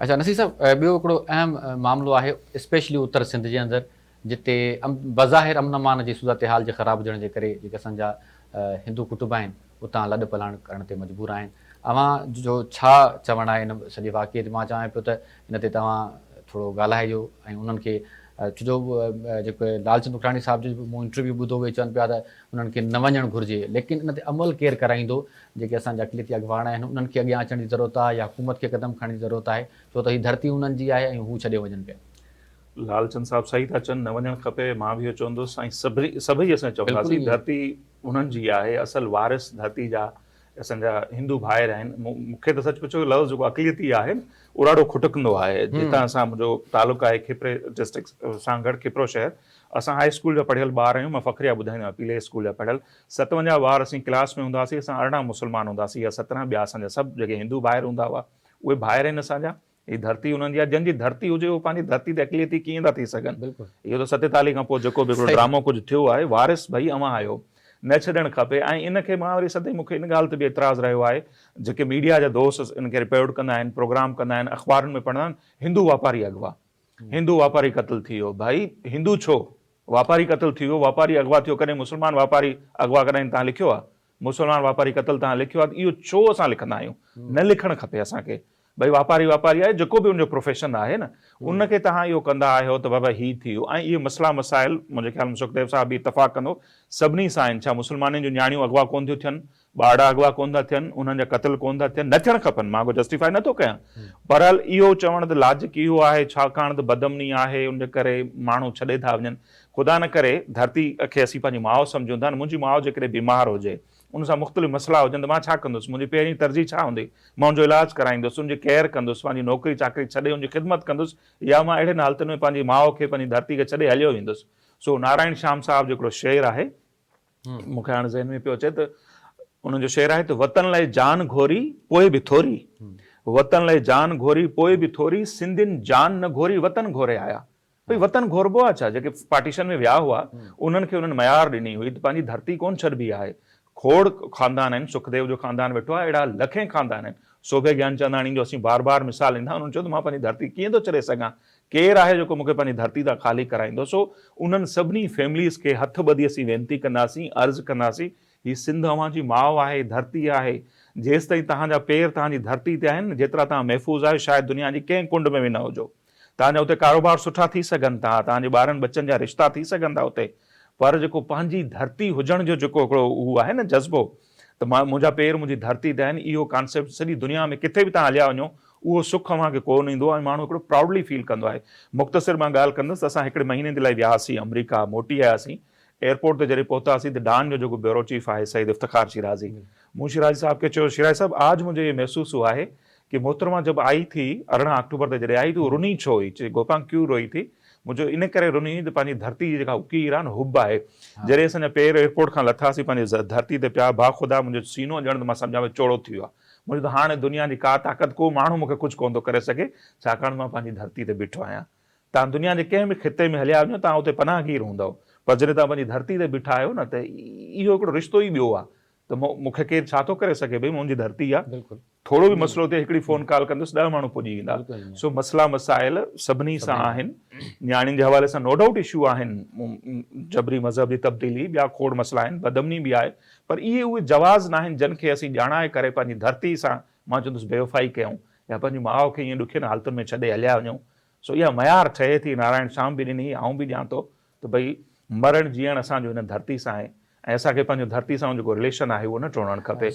अच्छा नसीर साहब, ॿियो हिकिड़ो अहम मामिलो आहे स्पेशली उत्तर सिंध जे अंदरि, जिते बज़ाहिर अमन जी सूरत हाल जे ख़राब हुजण जे करे जेके असांजा हिंदू कुटुंब आहिनि उतां लॾ पलाण करण ते मजबूर आहिनि। अव्हां जो छा चवणु आहे इन सॼे वाक़िए ते? मां चाहियां पियो त इन ते तव्हां थोरो ॻाल्हाइजो ऐं उन्हनि खे छोजो जेको लालचंद उखराणी साहिब जो मूं इंटरव्यू ॿुधो, उहे चवनि पिया त उन्हनि खे न वञणु घुरिजे, लेकिन इन ते अमल केरु कराईंदो? जेके असांजा अक़लियती अॻवान आहिनि उन्हनि खे अॻियां अचण जी ज़रूरत आहे, या हुकूमत खे क़दम खणण जी ज़रूरत आहे, छो त हीअ धरती उन्हनि जी आहे ऐं हू छॾे वञनि पिया। लालचंद साहब सही था चवनि, न वञणु खपे। मां बि इहो चवंदुसि ऐं सभई असां बिल्कुलु चवंदासीं इहो धरती उन्हनि जी आहे। असल वारिस धरती जा असांजा हिंदू भाइर आहिनि। मूंखे त सच पुछो लफ़्ज़ जेको अक़लियती आहे उहो ॾाढो खुटकंदो आहे। जितां असां मुंहिंजो तालुक़ु आहे खिपरे डिस्ट्रिक्ट सां गॾु खिपरो शहर, असां हाई स्कूल जा पढ़ियल ॿार आहियूं। मां फ़ख़्रिया ॿुधाईंदो आहियां, पीले स्कूल जा पढ़ियल 57 ॿार असीं क्लास में हूंदासीं। असां 18 मुस्लमान हूंदासीं या 17, ॿिया असांजा सभु जेके हिंदू भाइर हूंदा हुआ उहे भाइर आहिनि असांजा। हीअ धरती उन्हनि जी आहे। जंहिंजी धरती हुजे उहो पंहिंजी धरती ते अक़लियती कीअं था थी सघनि? बिल्कुलु इहो त 47 खां पोइ जेको बि हिकिड़ो ड्रामो कुझु थियो आहे, वारिस भई अव्हां आहियो, न छॾणु खपे। ऐं इन खे मां वरी सदाईं मूंखे इन ॻाल्हि ते बि एतिराज़ु रहियो आहे, जेके मीडिया जा दोस्त इन खे रिपोर्ट कंदा आहिनि, प्रोग्राम कंदा आहिनि, अख़बारुनि में पढ़ंदा आहिनि, हिंदू वापारी अॻवा, हिंदू वापारी क़तलु थी वियो। भाई हिंदू छो, वापारी क़तलु थी वियो, वापारी अॻवा थियो। कॾहिं मुस्लमान वापारी अॻवा कॾहिं तव्हां लिखियो आहे? मुस्लमान वापारी क़तलु तव्हां लिखियो आहे? इहो छो असां लिखंदा आहियूं? न लिखणु खपे असांखे। भई वापारी वापारी आहे, जेको बि उनजो प्रोफेशन आहे न, उनखे तव्हां इहो कंदा आहियो त बाबा हीअ थी वियो। ऐं इहे मसइला मसाइल मुंहिंजे ख़्याल में सुखदेव साहब बि इतफ़ाक़ कंदो, सभिनी सां आहिनि। छा मुस्लमाननि जूं न्याणियूं अॻवा कोन थियूं थियनि, ॿार अॻवा कोन था थियनि, उन्हनि जा क़तल कोन था थियनि? न थियणु खपनि, मां को जस्टिफाई नथो कयां। बहरहाल इहो चवणु त लाजिक इहो आहे, छाकाणि त बदमनी आहे, उन करे माण्हू छॾे था वञनि। ख़ुदा न करे धरती खे असीं पंहिंजी माउ सम्झूं था। मुंहिंजी माउ जेकॾहिं बीमार हुजे, उन सां मुख़्तलिफ़ मसइला हुजनि, त मां छा कंदुसि? मुंहिंजी पहिरीं तरजीह छा हूंदी? मां हुनजो इलाजु कराईंदुसि, उनजी केयर कंदुसि, पंहिंजी नौकिरी चाकरी छॾे उनजी ख़िदमत कंदुसि, या मां अहिड़े हालतुनि में पंहिंजी माउ खे पंहिंजी धरती खे छॾे हलियो वेंदुसि। सो नारायण श्याम साहब जो हिकिड़ो शेर आहे, मूंखे हाणे ज़हन में पियो अचे, त उनजो शेर आहे त वतन लाइ जान घोरी पोइ बि थोरी, वतन लाइ जान घोरी पोइ बि थोरी, सिंधियुनि जान न घोरी वतन घोरे आया। भई वतन घोरबो आहे छा? जेके पार्टीशन में विया हुआ उन्हनि खे उन्हनि मयार ॾिनी हुई त पंहिंजी धरती कोन छॾिबी आहे। खोड़ ख़ानदान आहिनि, सुखदेव जो ख़ानदान वेठो आहे, अहिड़ा लखें ख़ानदान आहिनि। सोभे ज्ञानचंदाणी जो असीं बार बार मिसाल ईंदा, उन्हनि चयो त मां पंहिंजी धरती कीअं थो छॾे सघां? केरु आहे जेको मूंखे पंहिंजी धरती तां ख़ाली कराईंदो? सो उन्हनि सभिनी फैमिलीज़ खे हथ ॿधी असीं वेनिती कंदासीं, अर्ज़ु कंदासीं, हीअ सिंध अव्हां जी माउ आहे, धरती आहे। जेसि ताईं तव्हांजा पेर तव्हांजी धरती ते आहिनि, जेतिरा तव्हां महफ़ूज़ आहियो, शायदि दुनिया जी कंहिं कुंड में बि न हुजो। तव्हांजा हुते कारोबार सुठा थी सघनि था, तव्हांजे ॿारनि बच्चनि जा रिश्ता थी सघनि था हुते, पर जेको पंहिंजी धरती हुजण जो जेको हिकिड़ो उहो आहे न जज़्बो, त मुंहिंजा पेर मुंहिंजी धरती ते आहिनि, इहो कॉन्सेप्ट सॼी दुनिया में किथे बि तव्हां हलिया वञो, उहो सुख अव्हांखे कोन ईंदो ऐं माण्हू हिकिड़ो प्राउडली फील कंदो आहे। मुख़्तसिर मां ॻाल्हि कंदुसि त असां हिकिड़े महीने जे लाइ वियासीं अमरीका, मोटी आयासीं। एयरपोर्ट ते जॾहिं पहुतासीं त डान जो जेको ब्यूरो चीफ आहे सईद इफ्तिखार शिराज़ी, मूं शिराज़ी साहब खे चयो, शिराज़ी साहब आज मुझे ये महसूस हुआ है कि मोहतरमा जब आई थी 18 अक्टूबर ते जॾहिं आई थी, वो रुनी छो हुई? चई गोपांग क्यों रोई थी? मुंहिंजो इन करे रुनी त पंहिंजी धरती जी जेका उकीर आहे न, हुब आहे। जॾहिं असांजा पेर एयरपोर्ट खां लथासीं पंहिंजी धरती ते पिया, बा ख़ुदा मुंहिंजो सीनो ॼण त मां सम्झां में चौड़ो थी वियो आहे। मुंहिंजो त हाणे दुनिया जी का ताक़त, को माण्हू मूंखे कुझु कोन थो करे सघे, छाकाणि मां पंहिंजी धरती ते बीठो आहियां। तव्हां दुनिया जे कंहिं बि ख़िते में हलिया वञो, तव्हां हुते पनाहगीर हूंदव, पर जॾहिं तव्हां पंहिंजी धरती ते बीठा आहियो न, त इहो हिकिड़ो रिश्तो ई ॿियो आहे। त मूंखे केरु छा थो करे सघे? भई मुंहिंजी धरती आहे, बिल्कुलु थोरो बि मसइलो थिए, हिकिड़ी फ़ोन कॉल कंदुसि, 10 माण्हू पुॼी वेंदा। सो मसइला मसाइल सभिनी सां आहिनि। न्याणियुनि जे हवाले सां नो डाउट इशू आहिनि, जबरी मज़हब जी तब्दीली, ॿिया खोड़ मसइला आहिनि, बदमनी बि आहे, पर इहे उहे जवाज़ न आहिनि जिन खे असीं ॼाणाए करे पंहिंजी धरती सां, मां चवंदुसि, बेवफ़ाई कयूं, या पंहिंजी माउ खे ईअं ॾुखियनि हालतुनि में छॾे हलिया वञूं। सो इहा मयार ठहे थी। नारायण श्याम बि ॾिनी, आऊं बि ॾियां थो, त भई मरण जीअण असांजो हिन धरती सां आहे, ऐं असांखे पंहिंजो धरती सां जेको रिलेशन आहे उहो न टोड़णु खपे।